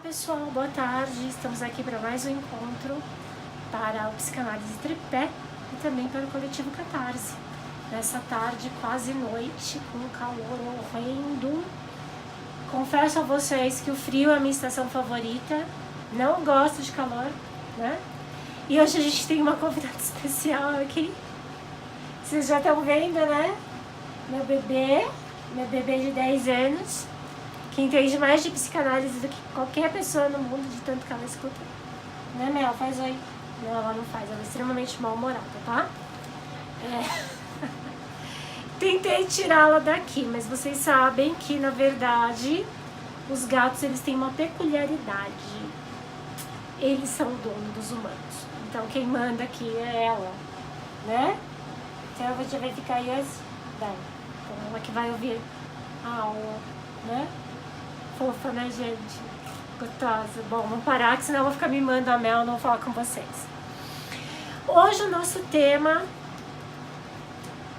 pessoal, boa tarde. Estamos aqui para mais um encontro para o Psicanálise Tripé e também para o Coletivo Catarse. Nessa tarde, quase noite, com um calor horrendo. Confesso a vocês que o frio é a minha estação favorita. Não gosto de calor, né? E hoje a gente tem uma convidada especial aqui. Vocês já estão vendo, né? Meu bebê de 10 anos. Que entende mais de psicanálise do que qualquer pessoa no mundo, de tanto que ela escuta. Né, Mel? Faz oi. Não, ela não faz. Ela é extremamente mal-humorada, tá? Tentei tirá-la daqui, mas vocês sabem que, na verdade, os gatos, eles têm uma peculiaridade. Eles são o dono dos humanos. Então, quem manda aqui é ela, né? Então, ela já vai ficar aí assim. Vai. Então, ela que vai ouvir a aula, né? Fofa, né, gente? Gostosa. Bom, vamos parar, que senão eu vou ficar mimando a Mel e não vou falar com vocês. Hoje o nosso tema,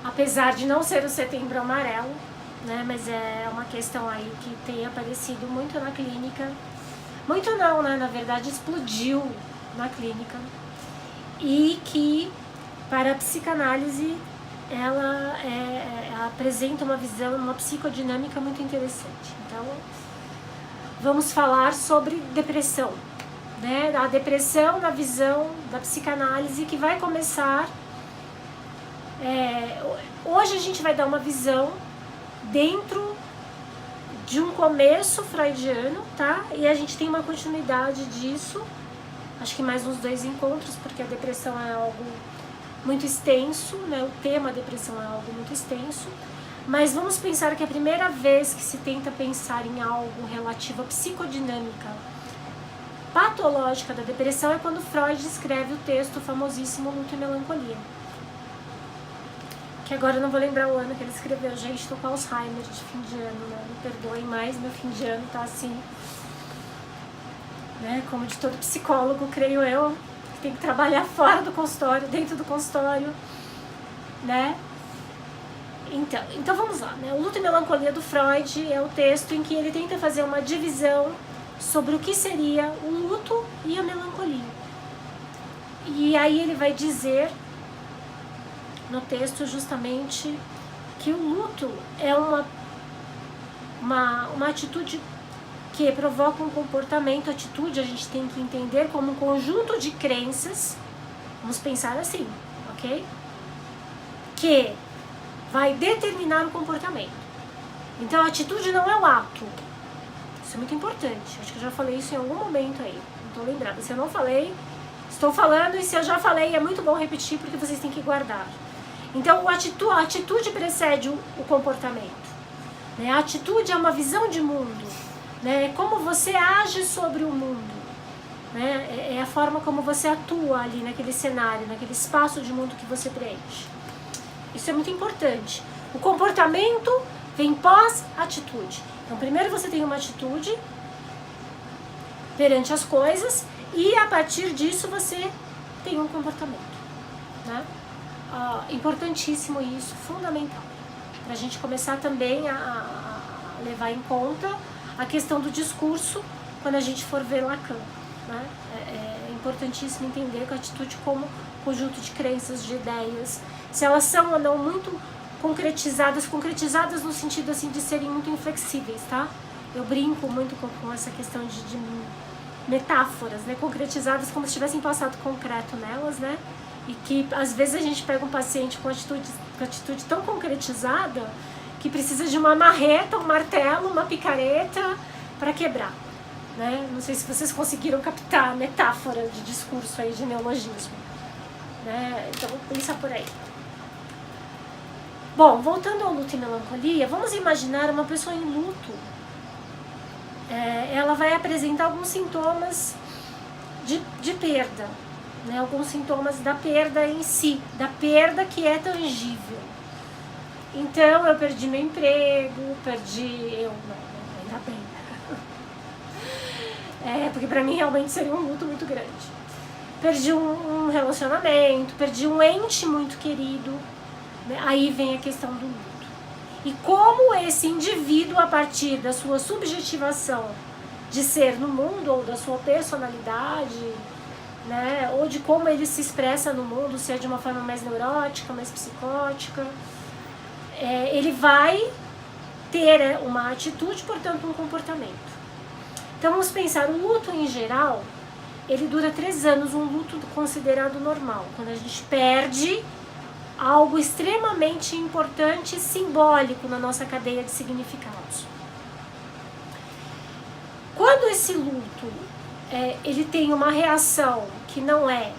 apesar de não ser o Setembro Amarelo, né, mas é uma questão aí que tem aparecido muito na clínica. Muito não, né? Na verdade, explodiu na clínica. E que, para a psicanálise, ela apresenta uma visão, uma psicodinâmica muito interessante. Então, vamos falar sobre depressão, né? A depressão na visão da psicanálise, que vai começar... hoje a gente vai dar uma visão dentro de um começo freudiano, tá? E a gente tem uma continuidade disso, acho que mais uns 2 encontros, porque a depressão é algo muito extenso, né? O tema depressão é algo muito extenso. Mas vamos pensar que a primeira vez que se tenta pensar em algo relativo à psicodinâmica patológica da depressão é quando Freud escreve o texto famosíssimo Luto e Melancolia. Que agora eu não vou lembrar o ano que ele escreveu. Gente, tô com Alzheimer de fim de ano, né? Me perdoem mais, meu fim de ano tá assim, né? Como de todo psicólogo, creio eu, que tem que trabalhar fora do consultório, dentro do consultório, né? Então vamos lá, né? O Luto e Melancolia do Freud é o texto em que ele tenta fazer uma divisão sobre o que seria o luto e a melancolia. E aí ele vai dizer no texto justamente que o luto é uma atitude que provoca um comportamento. Atitude a gente tem que entender como um conjunto de crenças, vamos pensar assim, ok? Que vai determinar o comportamento. Então a atitude não é o ato. Isso é muito importante. Acho que eu já falei isso em algum momento aí. Não estou lembrada. Se eu não falei, estou falando, e se eu já falei, é muito bom repetir, porque vocês têm que guardar. Então a atitude precede o comportamento, né? A atitude é uma visão de mundo, né? É como você age sobre o mundo, né? É a forma como você atua ali naquele cenário, naquele espaço de mundo que você preenche. Isso é muito importante. O comportamento vem pós-atitude. Então, primeiro você tem uma atitude perante as coisas e, a partir disso, você tem um comportamento, né? Importantíssimo isso, fundamental. Para a gente começar também a levar em conta a questão do discurso quando a gente for ver Lacan, né? É importantíssimo entender que a atitude como conjunto de crenças, de ideias, se elas são ou não muito concretizadas no sentido assim de serem muito inflexíveis, tá? Eu brinco muito com essa questão de metáforas, né? Concretizadas como se tivessem passado concreto nelas, né? E que às vezes a gente pega um paciente com atitude tão concretizada que precisa de uma marreta, um martelo, uma picareta para quebrar, né? Não sei se vocês conseguiram captar a metáfora de discurso aí, de neologismo, né? Então vamos pensar por aí. Bom, voltando ao luto e melancolia, vamos imaginar uma pessoa em luto. Ela vai apresentar alguns sintomas de perda, né? Alguns sintomas da perda em si, da perda que é tangível. Então, eu perdi meu emprego, ainda bem. Porque pra mim realmente seria um luto muito grande. Perdi um relacionamento, perdi um ente muito querido, né? Aí vem a questão do luto. E como esse indivíduo, a partir da sua subjetivação de ser no mundo, ou da sua personalidade, né? Ou de como ele se expressa no mundo, se é de uma forma mais neurótica, mais psicótica. Ele vai ter uma atitude, portanto um comportamento. Então vamos pensar, o luto em geral, ele dura 3 anos, um luto considerado normal, quando a gente perde algo extremamente importante e simbólico na nossa cadeia de significados. Quando esse luto ele tem uma reação que não é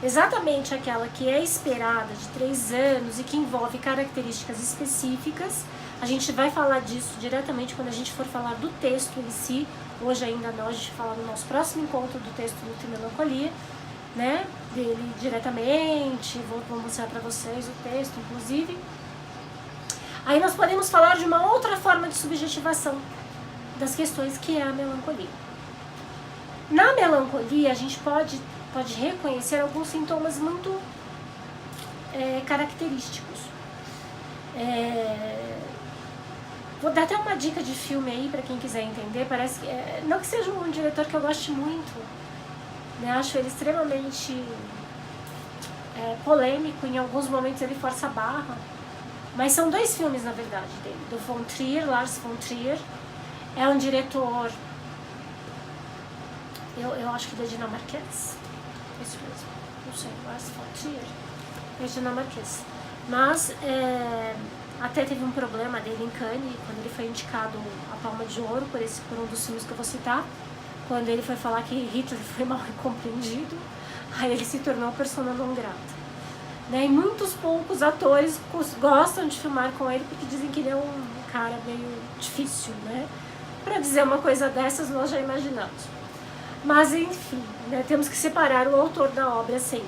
exatamente aquela que é esperada de 3 anos e que envolve características específicas, a gente vai falar disso diretamente quando a gente for falar do texto em si. Hoje ainda não, a gente vai falar no nosso próximo encontro do texto Luto e Melancolia, né, dele diretamente, vou mostrar para vocês o texto, inclusive. Aí nós podemos falar de uma outra forma de subjetivação das questões, que é a melancolia. Na melancolia, a gente pode reconhecer alguns sintomas muito característicos. Vou dar até uma dica de filme aí para quem quiser entender. Parece que não que seja um diretor que eu goste muito, né? Acho ele extremamente polêmico, em alguns momentos ele força a barra, mas são 2 filmes na verdade dele, do von Trier, Lars von Trier. É um diretor, eu acho que ele é dinamarquês, isso mesmo, não sei, Lars von Trier é dinamarquês, mas até teve um problema dele em Cannes, quando ele foi indicado a Palma de Ouro por um dos filmes que eu vou citar, quando ele foi falar que Hitler foi mal compreendido, aí ele se tornou persona non grata. Né? E muitos poucos atores gostam de filmar com ele porque dizem que ele é um cara meio difícil, né? Para dizer uma coisa dessas nós já imaginamos. Mas enfim, né? Temos que separar o autor da obra sempre.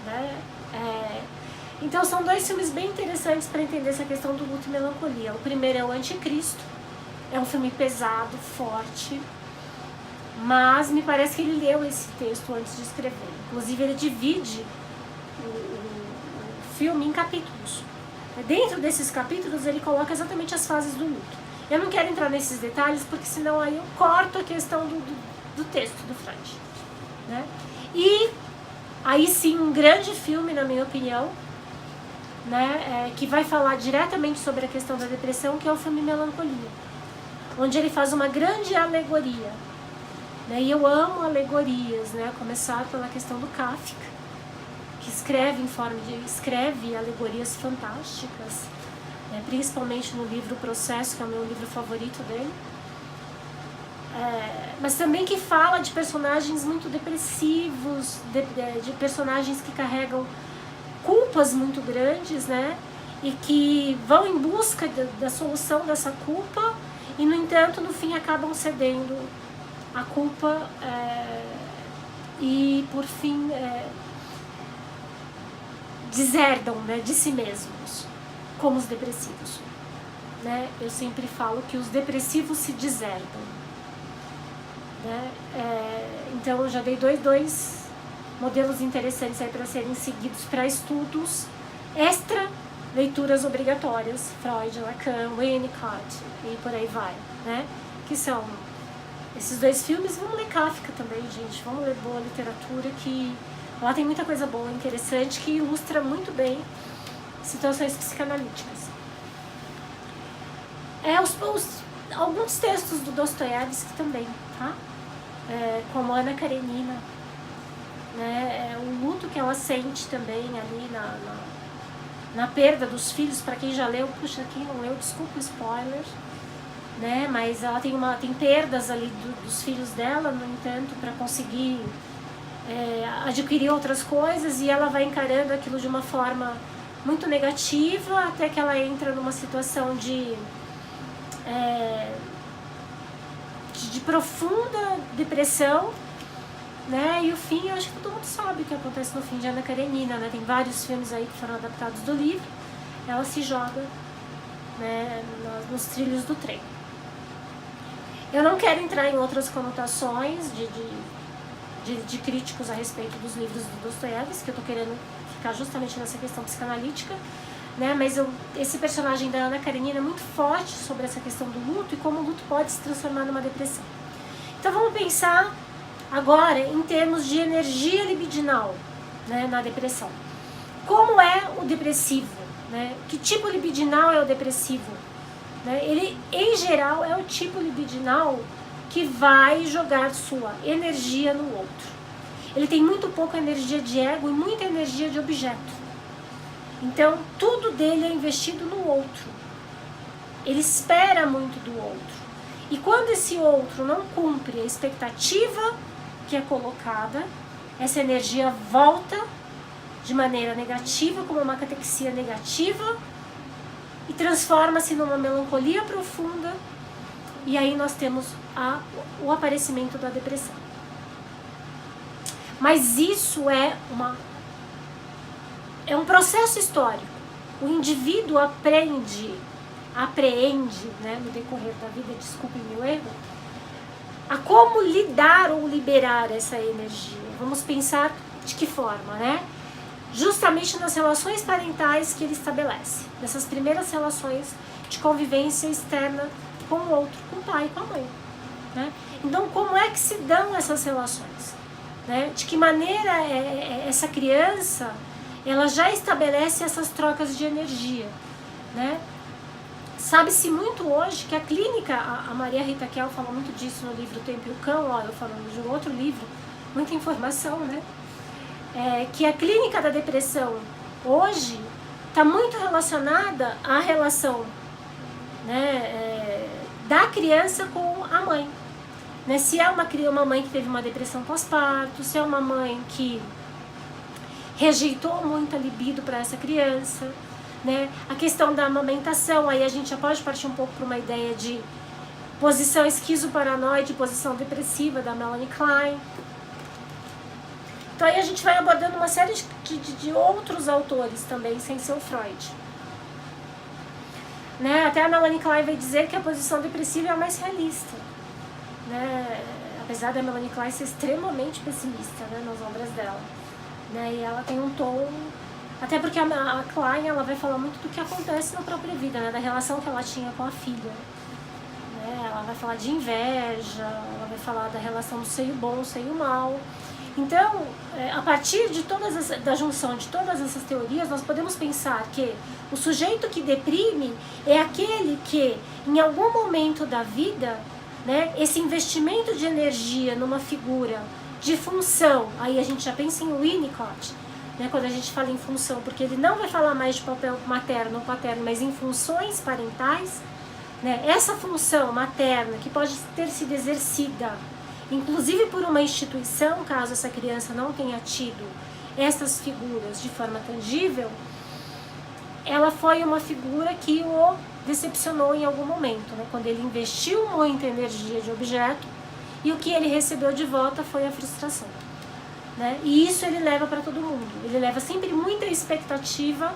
Né? Então são 2 filmes bem interessantes para entender essa questão do luto e melancolia. O primeiro é o Anticristo, é um filme pesado, forte, mas me parece que ele leu esse texto antes de escrever. Inclusive ele divide o filme em capítulos. Dentro desses capítulos ele coloca exatamente as fases do luto. Eu não quero entrar nesses detalhes porque senão aí eu corto a questão do texto do Freud. Né? E aí sim, um grande filme, na minha opinião, né, que vai falar diretamente sobre a questão da depressão, que é o filme Melancolia, onde ele faz uma grande alegoria. Né, e eu amo alegorias, né, começar pela questão do Kafka, que escreve alegorias fantásticas, né, principalmente no livro Processo, que é o meu livro favorito dele, mas também que fala de personagens muito depressivos, de personagens que carregam culpas muito grandes, né, e que vão em busca da solução dessa culpa e, no entanto, no fim acabam cedendo a culpa e, por fim, deserdam, né, de si mesmos, como os depressivos. Né? Eu sempre falo que os depressivos se deserdam. Né? Então eu já dei dois modelos interessantes aí para serem seguidos para estudos extra leituras obrigatórias, Freud, Lacan, Winnicott e por aí vai, né? Que são esses 2 filmes. Vamos ler Kafka também, gente, vamos ler boa literatura, que lá tem muita coisa boa, interessante, que ilustra muito bem situações psicanalíticas. Alguns textos do Dostoiévski também, tá? Como Ana Karenina, né? O luto que ela sente também ali na perda dos filhos. Para quem já leu, puxa, quem não leu, desculpa o spoiler, né? Mas ela tem perdas ali dos filhos dela, no entanto, para conseguir adquirir outras coisas, e ela vai encarando aquilo de uma forma muito negativa, até que ela entra numa situação de profunda depressão, né? E o fim, eu acho que todo mundo sabe o que acontece no fim de Ana Karenina, né? Tem vários filmes aí que foram adaptados do livro. Ela se joga, né, nos trilhos do trem. Eu não quero entrar em outras conotações de críticos a respeito dos livros do Dostoiévski, que eu tô querendo ficar justamente nessa questão psicanalítica, né? Mas esse personagem da Ana Karenina é muito forte sobre essa questão do luto e como o luto pode se transformar numa depressão. Então vamos pensar agora em termos de energia libidinal, né, na depressão. Como é o depressivo? Né? Que tipo libidinal é o depressivo? Né? Ele, em geral, é o tipo libidinal que vai jogar sua energia no outro. Ele tem muito pouca energia de ego e muita energia de objeto. Então, tudo dele é investido no outro. Ele espera muito do outro. E quando esse outro não cumpre a expectativa que é colocada, essa energia volta de maneira negativa, como uma catexia negativa, e transforma-se numa melancolia profunda, e aí nós temos o aparecimento da depressão. Mas isso é um processo histórico. O indivíduo apreende, né, no decorrer da vida, desculpem meu erro, a como lidar ou liberar essa energia. Vamos pensar de que forma, né? Justamente nas relações parentais que ele estabelece, nessas primeiras relações de convivência externa com o outro, com o pai e com a mãe, né? Então, como é que se dão essas relações? Né? De que maneira essa criança ela já estabelece essas trocas de energia, né? Sabe-se muito hoje que a clínica, a Maria Rita Kell fala muito disso no livro O Tempo e o Cão, ó, eu falando de um outro livro, muita informação, né? Que a clínica da depressão hoje está muito relacionada à relação, né, da criança com a mãe. Né? Se é uma mãe que teve uma depressão pós-parto, se é uma mãe que rejeitou muito a libido para essa criança, né? A questão da amamentação, aí a gente já pode partir um pouco para uma ideia de posição esquizoparanoide, posição depressiva da Melanie Klein. Então aí a gente vai abordando uma série de outros autores também, sem ser o Freud. Né? Até a Melanie Klein vai dizer que a posição depressiva é a mais realista. Né? Apesar da Melanie Klein ser extremamente pessimista, né, nas obras dela. Né? E ela tem um tom... Até porque a Klein ela vai falar muito do que acontece na própria vida, né? Da relação que ela tinha com a filha. Né? Ela vai falar de inveja, ela vai falar da relação do seio bom, seio mal. Então, a partir de da junção de todas essas teorias, nós podemos pensar que o sujeito que deprime é aquele que, em algum momento da vida, né, esse investimento de energia numa figura de função, aí a gente já pensa em Winnicott, né, quando a gente fala em função, porque ele não vai falar mais de papel materno ou paterno, mas em funções parentais, né, essa função materna que pode ter sido exercida, inclusive por uma instituição, caso essa criança não tenha tido essas figuras de forma tangível, ela foi uma figura que o decepcionou em algum momento, né, quando ele investiu muita energia de objeto e o que ele recebeu de volta foi a frustração. Né? E isso ele leva para todo mundo. Ele leva sempre muita expectativa,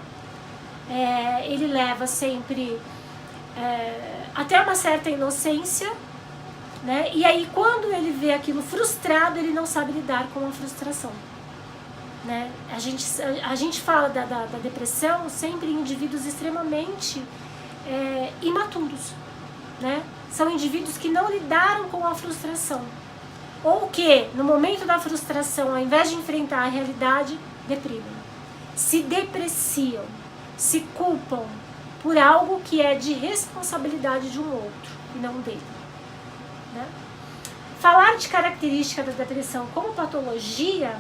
ele leva sempre até uma certa inocência, né? E aí quando ele vê aquilo frustrado, ele não sabe lidar com a frustração. Né? A gente fala da depressão sempre em indivíduos extremamente imaturos. Né? São indivíduos que não lidaram com a frustração. Ou que, no momento da frustração, ao invés de enfrentar a realidade, deprimem. Se depreciam, se culpam por algo que é de responsabilidade de um outro e não dele. Né? Falar de característica da depressão como patologia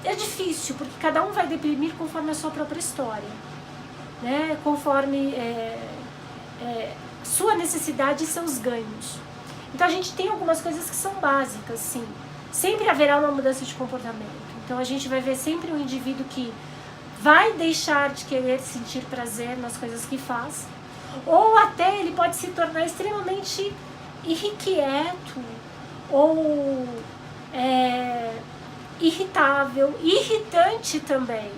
é difícil, porque cada um vai deprimir conforme a sua própria história. Né? Conforme sua necessidade e seus ganhos. Então a gente tem algumas coisas que são básicas, sim. Sempre haverá uma mudança de comportamento. Então a gente vai ver sempre um indivíduo que vai deixar de querer sentir prazer nas coisas que faz, ou até ele pode se tornar extremamente irrequieto, ou irritável, irritante também,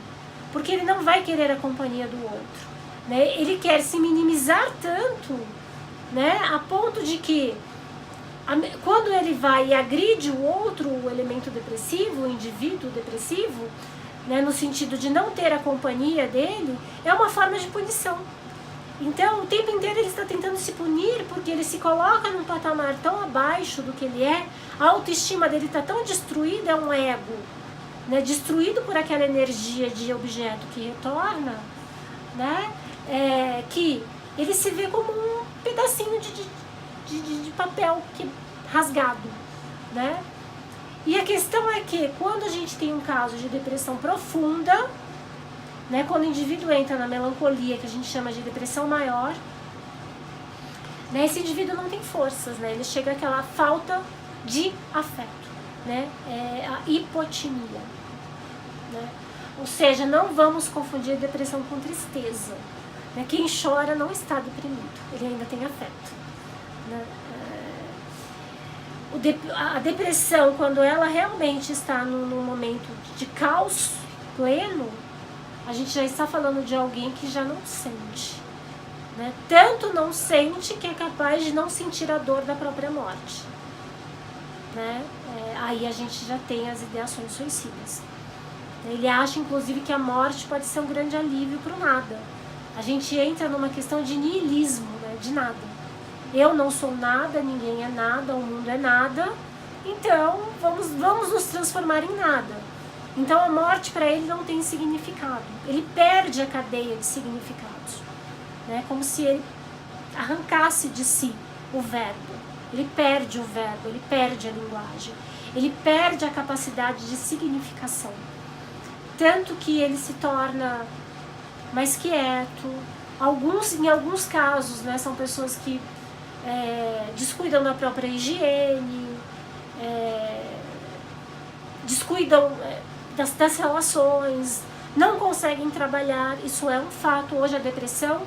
porque ele não vai querer a companhia do outro. Né? Ele quer se minimizar tanto, né, a ponto de que quando ele vai e agride o outro, o elemento depressivo, o indivíduo depressivo, né, no sentido de não ter a companhia dele, é uma forma de punição. Então, o tempo inteiro ele está tentando se punir porque ele se coloca num patamar tão abaixo do que ele é, a autoestima dele está tão destruída, é um ego, né, destruído por aquela energia de objeto que retorna, né, que ele se vê como um pedacinho de papel que, rasgado, né? E a questão é que quando a gente tem um caso de depressão profunda, né, quando o indivíduo entra na melancolia, que a gente chama de depressão maior, né, esse indivíduo não tem forças, né, ele chega àquela falta de afeto, né, a hipotimia, né, ou seja, não vamos confundir depressão com tristeza, né, quem chora não está deprimido, ele ainda tem afeto, né. A depressão, quando ela realmente está num momento de caos pleno, a gente já está falando de alguém que já não sente, né? Tanto não sente que é capaz de não sentir a dor da própria morte, né? Aí a gente já tem as ideações suicidas. Ele acha, inclusive, que a morte pode ser um grande alívio para o nada. A gente entra numa questão de niilismo, né? De nada. Eu não sou nada, ninguém é nada, o mundo é nada, então vamos nos transformar em nada. Então a morte para ele não tem significado, ele perde a cadeia de significados, né? Como se ele arrancasse de si o verbo, ele perde o verbo, ele perde a linguagem, ele perde a capacidade de significação, tanto que ele se torna mais quieto. Em alguns casos, né, são pessoas que descuidam da própria higiene, descuidam das relações, não conseguem trabalhar. Isso é um fato. Hoje a depressão,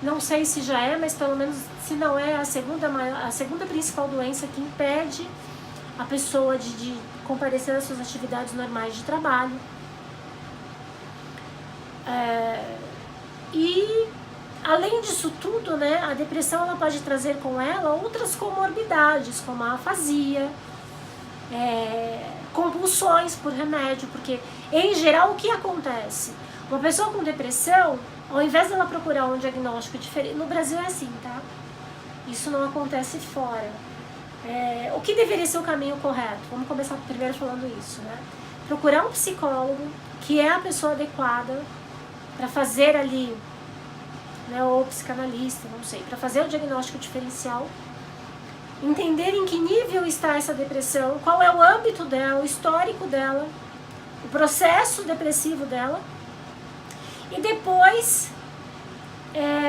não sei se já é, mas pelo menos se não é a segunda principal doença que impede a pessoa de comparecer às suas atividades normais de trabalho. E além disso tudo, né, a depressão ela pode trazer com ela outras comorbidades, como a afasia, compulsões por remédio, porque em geral o que acontece? Uma pessoa com depressão, ao invés dela procurar um diagnóstico diferente, no Brasil é assim, tá? Isso não acontece fora. O que deveria ser o caminho correto? Vamos começar primeiro falando isso, né? Procurar um psicólogo que é a pessoa adequada para fazer ali, né, ou psicanalista, não sei, para fazer o diagnóstico diferencial, entender em que nível está essa depressão, qual é o âmbito dela, o histórico dela, o processo depressivo dela, e depois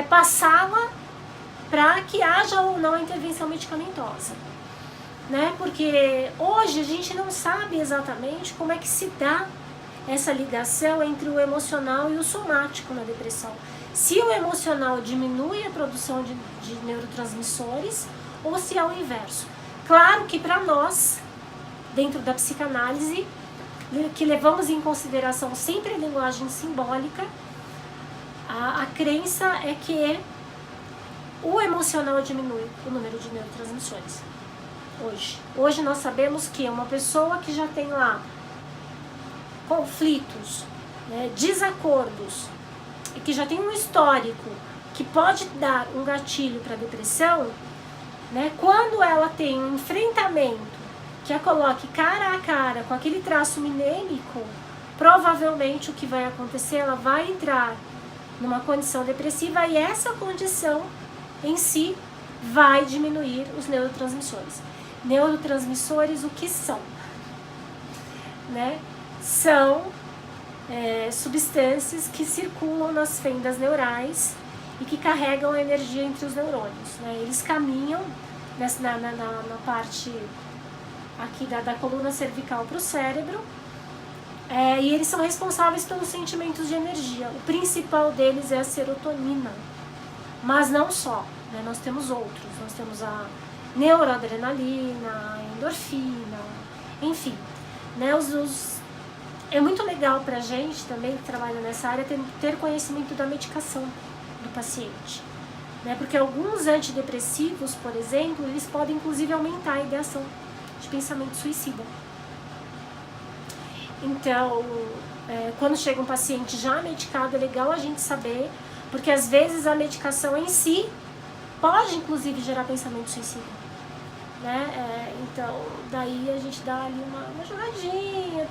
passá-la para que haja ou não a intervenção medicamentosa, né? Porque hoje a gente não sabe exatamente como é que se dá essa ligação entre o emocional e o somático na depressão. Se o emocional diminui a produção de neurotransmissores ou se é o inverso. Claro que para nós, dentro da psicanálise, que levamos em consideração sempre a linguagem simbólica, a crença é que o emocional diminui o número de neurotransmissores. Hoje nós sabemos que uma pessoa que já tem lá conflitos, né, desacordos, e que já tem um histórico que pode dar um gatilho para depressão, né, quando ela tem um enfrentamento que a coloque cara a cara com aquele traço minêmico, provavelmente o que vai acontecer, ela vai entrar numa condição depressiva e essa condição em si vai diminuir os neurotransmissores. Neurotransmissores, o que são? Né? São substâncias que circulam nas fendas neurais e que carregam a energia entre os neurônios, né? Eles caminham na parte aqui da coluna cervical para o cérebro, e eles são responsáveis pelos sentimentos de energia. O principal deles é a serotonina, mas não só, né? Nós temos outros, nós temos a neuroadrenalina, a endorfina, enfim, né? É muito legal pra gente também que trabalha nessa área ter conhecimento da medicação do paciente, né? Porque alguns antidepressivos, por exemplo, eles podem inclusive aumentar a ideação de pensamento suicida. Então, quando chega um paciente já medicado, é legal a gente saber, Porque às vezes a medicação em si pode inclusive gerar pensamento suicida, né? Então daí a gente dá ali uma jogadinha,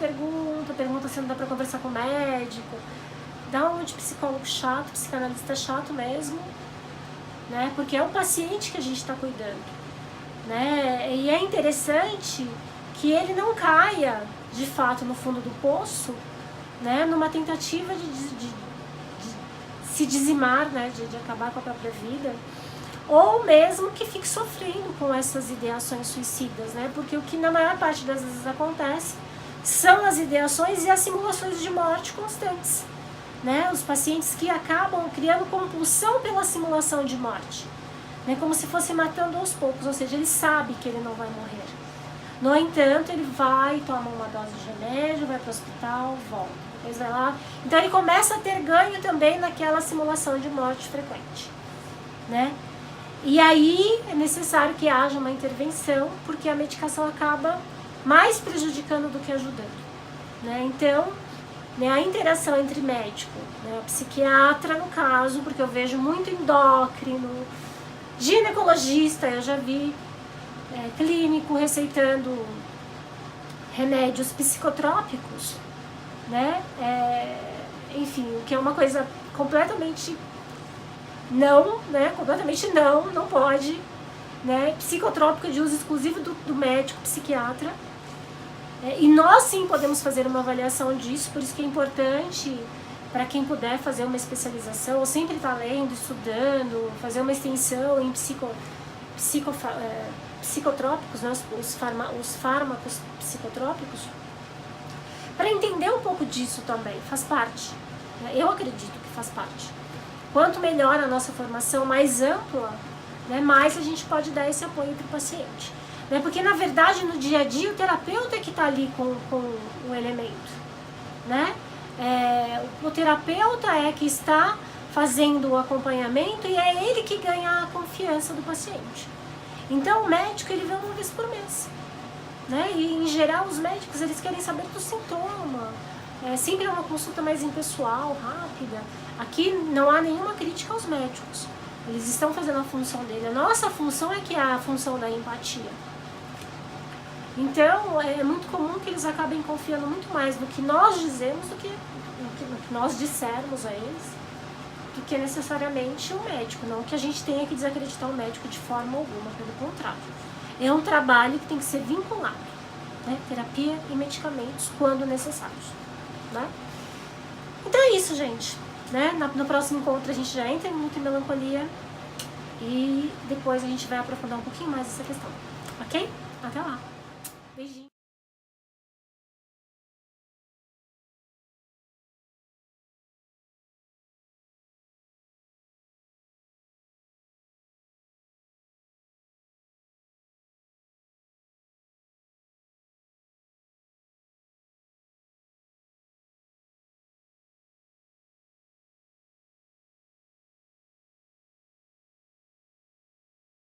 pergunta se não dá pra conversar com o médico, dá um de psicólogo chato, psicanalista chato mesmo, né? Porque é o paciente que a gente está cuidando, né? E é interessante que ele não caia de fato no fundo do poço, né? Numa tentativa de se dizimar, né? De acabar com a própria vida, ou mesmo que fique sofrendo com essas ideações suicidas, né? Porque o que na maior parte das vezes acontece são as ideações e as simulações de morte constantes, né? Os pacientes que acabam criando compulsão pela simulação de morte, né? Como se fosse matando aos poucos, ou seja, ele sabe que ele não vai morrer. No entanto, ele vai, toma uma dose de remédio, vai para o hospital, volta, depois vai lá. Então ele começa a ter ganho também naquela simulação de morte frequente, né? E aí é necessário que haja uma intervenção, porque a medicação acaba mais prejudicando do que ajudando, né? Então, né, a interação entre médico, né, psiquiatra no caso, porque eu vejo muito endócrino, ginecologista, eu já vi clínico receitando remédios psicotrópicos, né? Enfim, o que é uma coisa completamente não, né? Completamente não pode, né? Psicotrópico de uso exclusivo do médico psiquiatra. E nós sim podemos fazer uma avaliação disso, por isso que é importante para quem puder fazer uma especialização, ou sempre estar lendo, estudando, fazer uma extensão em psicotrópicos, né, os fármacos psicotrópicos, para entender um pouco disso também, faz parte, né? Eu acredito que faz parte. Quanto melhor a nossa formação, mais ampla, né, mais a gente pode dar esse apoio para o paciente, né? Porque na verdade no dia a dia o terapeuta é que está ali com o elemento, né? O terapeuta é que está fazendo o acompanhamento e é ele que ganha a confiança do paciente. Então o médico ele vê uma vez por mês, né? E em geral os médicos eles querem saber do sintoma, sempre é uma consulta mais impessoal, rápida. Aqui não há nenhuma crítica aos médicos, eles estão fazendo a função dele. A nossa função é que é a função da empatia. Então é muito comum que eles acabem confiando muito mais no que nós dizemos do que no que nós dissermos a eles, do que necessariamente o médico. Não que a gente tenha que desacreditar o médico de forma alguma, pelo contrário. É um trabalho que tem que ser vinculado, né? Terapia e medicamentos quando necessários, né? Então é isso, gente, né? No próximo encontro a gente já entra em luto e melancolia e depois a gente vai aprofundar um pouquinho mais essa questão, ok? Até lá. Beijinho.